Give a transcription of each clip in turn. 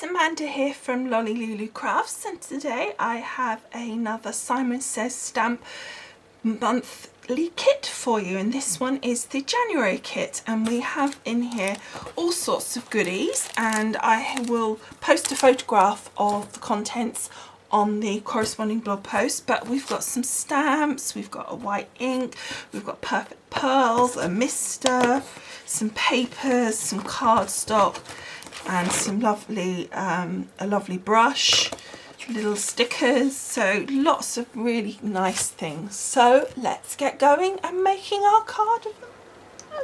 Amanda here from Lolli Lulu Crafts, and today I have another Simon Says stamp monthly kit for you, and this one is the January kit, and we have in here all sorts of goodies, and I will post a photograph of the contents on the corresponding blog post. But we've got some stamps, we've got a white ink, we've got perfect pearls, a mister, some papers, some cardstock, and some lovely a lovely brush, little stickers, so lots of really nice things. So let's get going and making our card of them.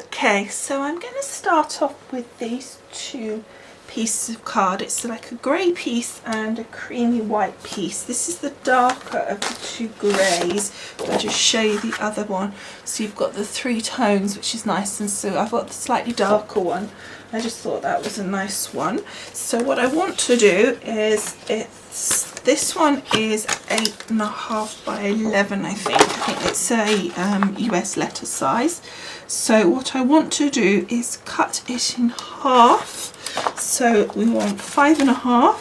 Okay, so I'm going to start off with these two pieces of card. It's like a grey piece and a creamy white piece. This is the darker of the two greys. I'll just show you the other one. So you've got the three tones, which is nice, and so I've got the slightly darker one. I just thought that was a nice one. So what I want to do is, this one is 8.5 by 11, I think. It's a US letter size. So what I want to do is cut it in half. So we want 5.5,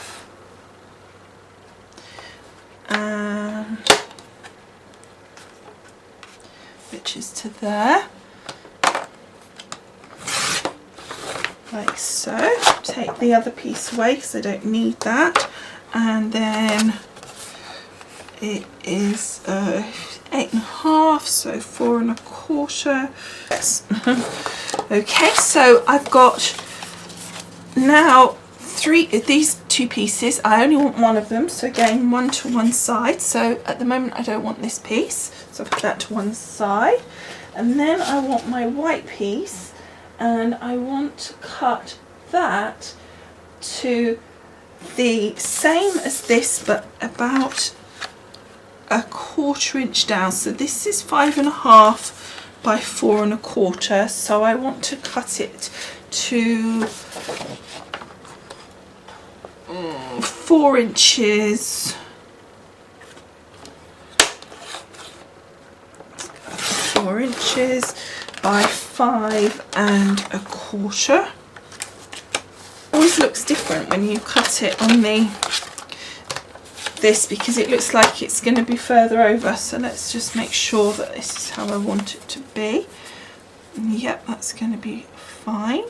which is to there, like so. Take the other piece away because I don't need that, and then it is 8.5, so 4.25. Okay, so I've got now these two pieces. I only want one of them, so again, one to one side. So at the moment I don't want this piece, so I'll put that to one side, and then I want my white piece, and I want to cut that to the same as this, but about 1/4 inch down. So this is 5.5 by 4.25, so I want to cut it to 4 inches, 4 inches by 5.25. Always looks different when you cut it on this, because it looks like it's going to be further over. So let's just make sure that this is how I want it to be. Yep, that's going to be fine.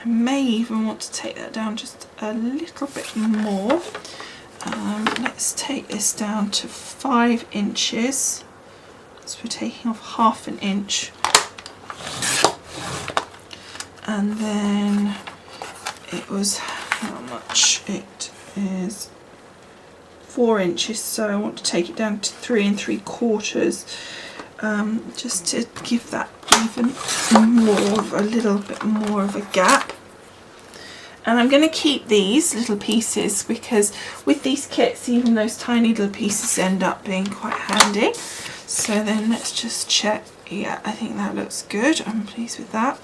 I may even want to take that down just a little bit more. Let's take this down to 5 inches. So we're taking off 1/2 inch. And then it was how much? It is 4 inches, so I want to take it down to 3 3/4, just to give that even more of a little bit more of a gap. And I'm going to keep these little pieces because with these kits, even those tiny little pieces end up being quite handy. So then let's just check. Yeah, I think that looks good. I'm pleased with that.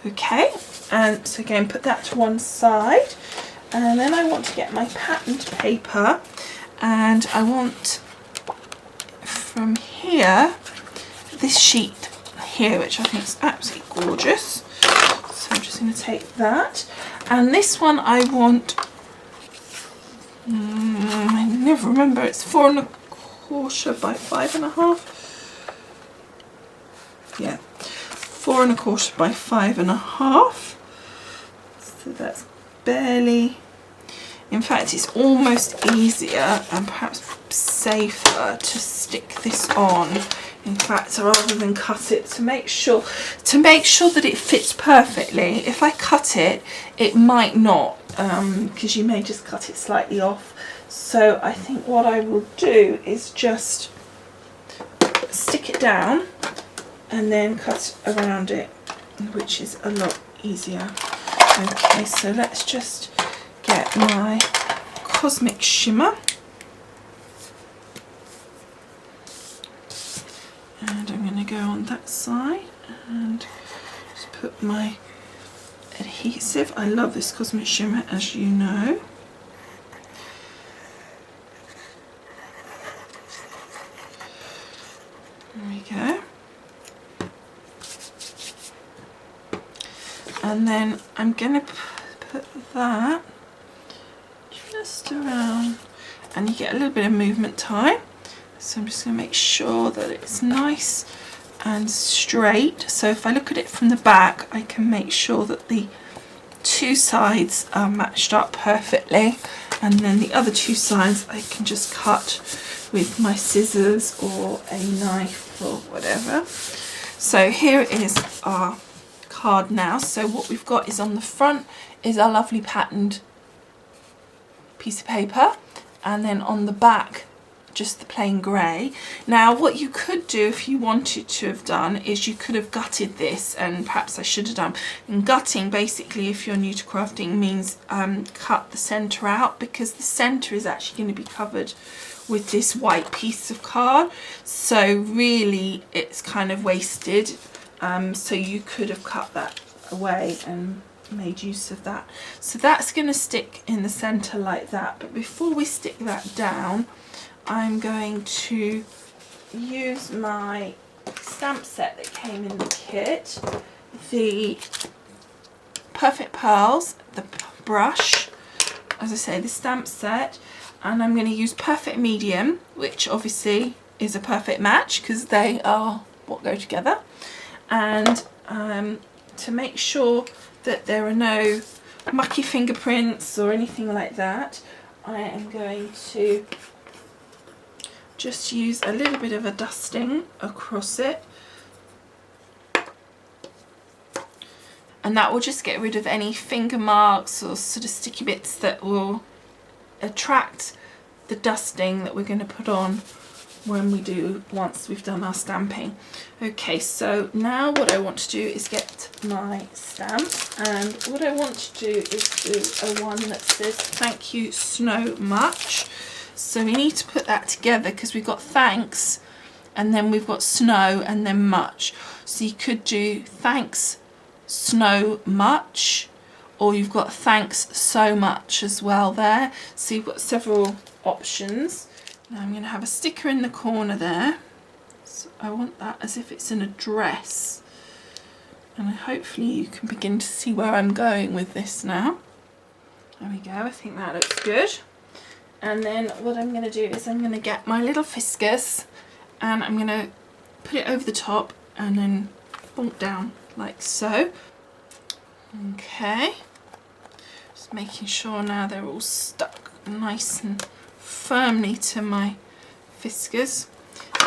Okay, and so again, put that to one side, and then I want to get my patterned paper, and I want from here this sheet here, which I think is absolutely gorgeous. So I'm just going to take that, and this one I want, I never remember, it's 4.25 by 5.5. Yeah, 4.25 by 5.5. So that's barely, in fact it's almost easier and perhaps safer to stick this on, in fact, rather than cut it, to make sure that it fits perfectly. If I cut it, it might not, because you may just cut it slightly off. So I think what I will do is just stick it down and then cut around it, which is a lot easier. Okay, so let's just get my Cosmic Shimmer, and I'm going to go on that side and just put my adhesive. I love this Cosmic Shimmer, as you know. There we go. And then I'm going to put that just around, and you get a little bit of movement time. So I'm just going to make sure that it's nice and straight. So if I look at it from the back, I can make sure that the two sides are matched up perfectly, and then the other two sides I can just cut with my scissors or a knife or whatever. So here is our card now. So what we've got is on the front is our lovely patterned piece of paper, and then on the back just the plain grey. Now what you could do if you wanted to have done is you could have gutted this, and perhaps I should have done. And gutting, basically, if you're new to crafting, means cut the centre out, because the centre is actually going to be covered with this white piece of card, so really it's kind of wasted. So you could have cut that away and made use of that. So that's going to stick in the centre like that. But before we stick that down, I'm going to use my stamp set that came in the kit, the Perfect Pearls, the brush, as I say, the stamp set, and I'm going to use Perfect Medium, which obviously is a perfect match because they are what go together. And to make sure that there are no mucky fingerprints or anything like that, I am going to just use a little bit of a dusting across it, and that will just get rid of any finger marks or sort of sticky bits that will attract the dusting that we're going to put on once we've done our stamping. Okay, so now what I want to do is get my stamp, and what I want to do is do a one that says thank you so much. So we need to put that together because we've got thanks, and then we've got snow, and then much. So you could do thanks snow much, or you've got thanks so much as well there. So you've got several options. Now I'm going to have a sticker in the corner there. So I want that as if it's an address. And hopefully you can begin to see where I'm going with this now. There we go, I think that looks good. And then what I'm going to do is I'm going to get my little fiscus, and I'm going to put it over the top and then bonk down like so. Okay, just making sure now they're all stuck nice and firmly to my fiscus.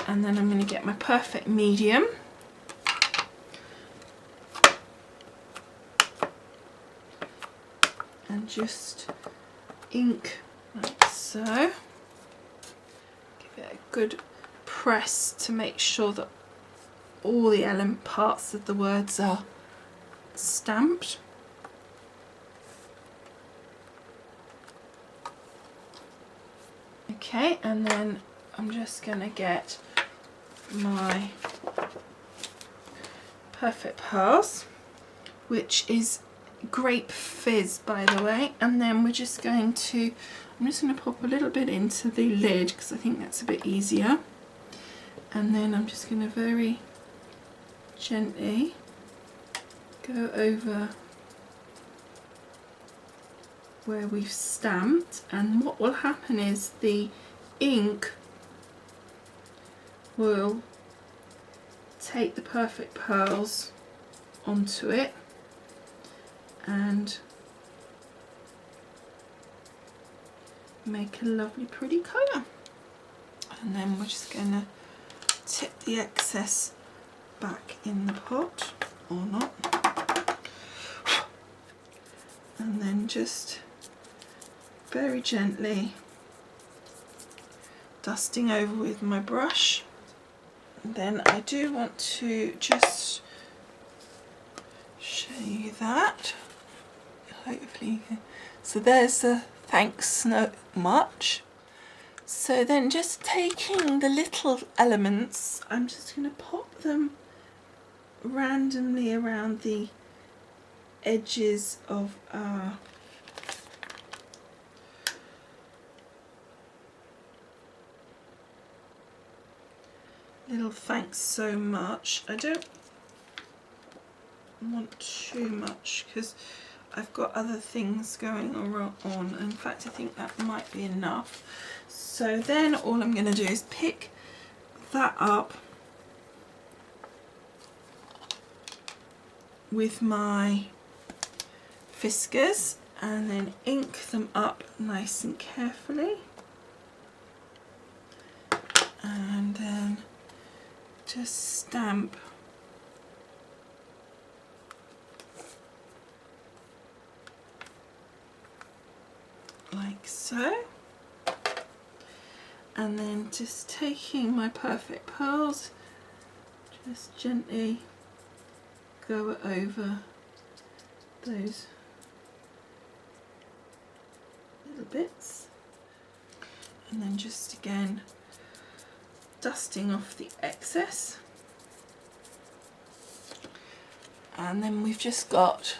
And then I'm going to get my Perfect Medium, and just ink like so. Give it a good press to make sure that all the element parts of the words are stamped. Okay, and then I'm just going to get my Perfect Pearls, which is grape fizz, by the way, and then we're just going to, I'm just going to pop a little bit into the lid because I think that's a bit easier, and then I'm just going to very gently go over where we've stamped, and what will happen is the ink will take the Perfect Pearls onto it and make a lovely pretty colour. And then we're just going to tip the excess back in the pot, or not, and then just very gently dusting over with my brush. And then I do want to just show you that, hopefully you can. So there's the thanks so much. So then just taking the little elements, I'm just going to pop them randomly around the edges of our little thanks so much. I don't want too much because I've got other things going on. In fact, I think that might be enough. So then all I'm going to do is pick that up with my whiskers and then ink them up nice and carefully, and then just stamp like so, and then just taking my Perfect Pearls, just gently go over those little bits, and then just again dusting off the excess, and then we've just got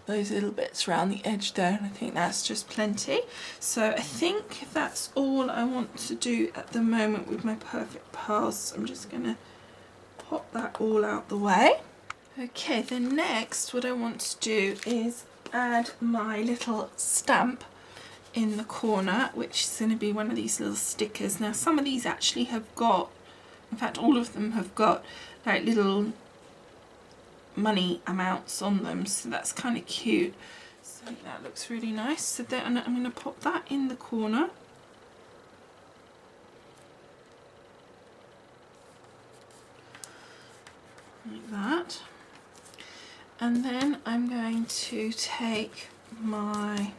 those little bits around the edge there, and I think that's just plenty. So I think that's all I want to do at the moment with my Perfect Pearls. So I'm just going to pop that all out the way. Okay, then next what I want to do is add my little stamp in the corner, which is going to be one of these little stickers. Now some of these actually have got, in fact all of them have got like little money amounts on them, so that's kind of cute. So I think that looks really nice. So then I'm going to pop that in the corner. Like that. And then I'm going to take my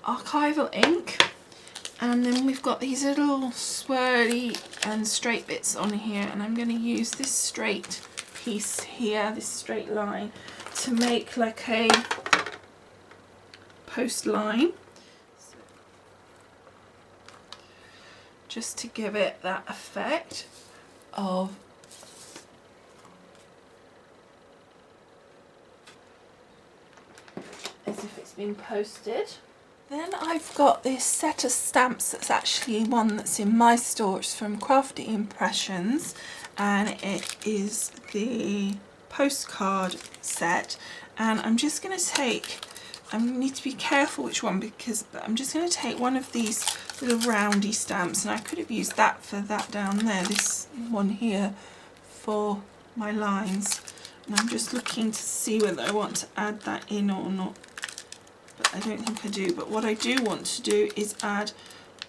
archival ink, and then we've got these little swirly and straight bits on here, and I'm going to use this straight piece here, this straight line, to make like a post line, so just to give it that effect of as if it's been posted. Then I've got this set of stamps that's actually one that's in my store. It's from Crafty Impressions, and it is the Postcard set, and I'm just going to take, I need to be careful which one, because I'm just going to take one of these little roundy stamps, and I could have used that for that down there, this one here for my lines, and I'm just looking to see whether I want to add that in or not. But I don't think I do. But what I do want to do is add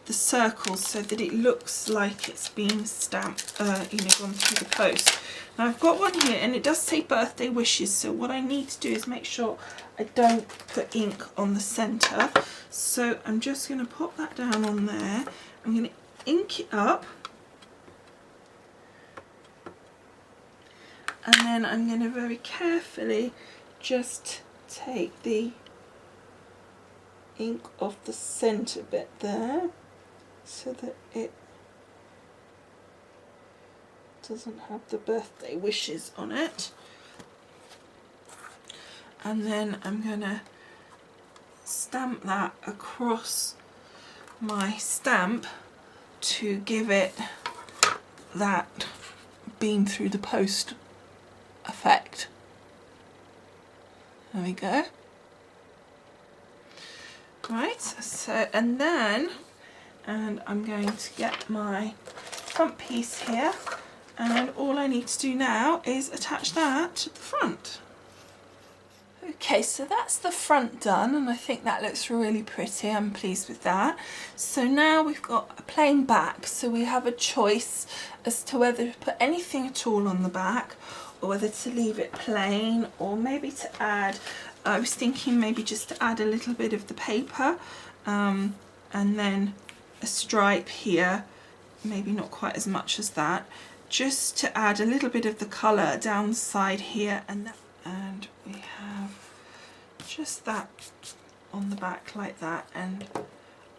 the circles so that it looks like it's been stamped, gone through the post. Now I've got one here, and it does say birthday wishes, so what I need to do is make sure I don't put ink on the centre. So I'm just going to pop that down on there. I'm going to ink it up, and then I'm going to very carefully just take the ink off the centre bit there so that it doesn't have the birthday wishes on it, and then I'm going to stamp that across my stamp to give it that beam through the post effect. There we go. Right, so and I'm going to get my front piece here, and all I need to do now is attach that to the front. Okay, so that's the front done, and I think that looks really pretty. I'm pleased with that. So now we've got a plain back, so we have a choice as to whether to put anything at all on the back, or whether to leave it plain, or maybe to add, I was thinking maybe just to add a little bit of the paper, and then a stripe here, maybe not quite as much as that, just to add a little bit of the colour down the side here, and we have just that on the back like that, and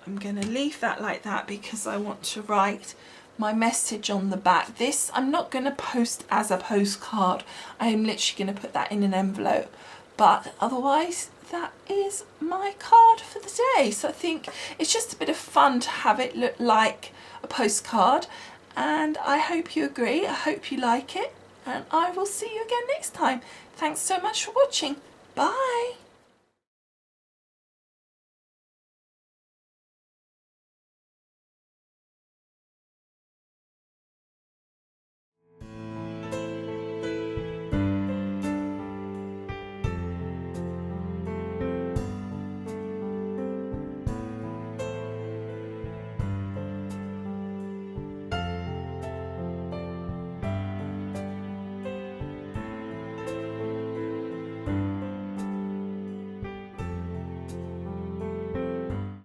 I'm going to leave that like that because I want to write my message on the back. This I'm not going to post as a postcard, I am literally going to put that in an envelope, but otherwise that is my card for the day. So I think it's just a bit of fun to have it look like a postcard, and I hope you agree. I hope you like it, and I will see you again next time. Thanks so much for watching. Bye.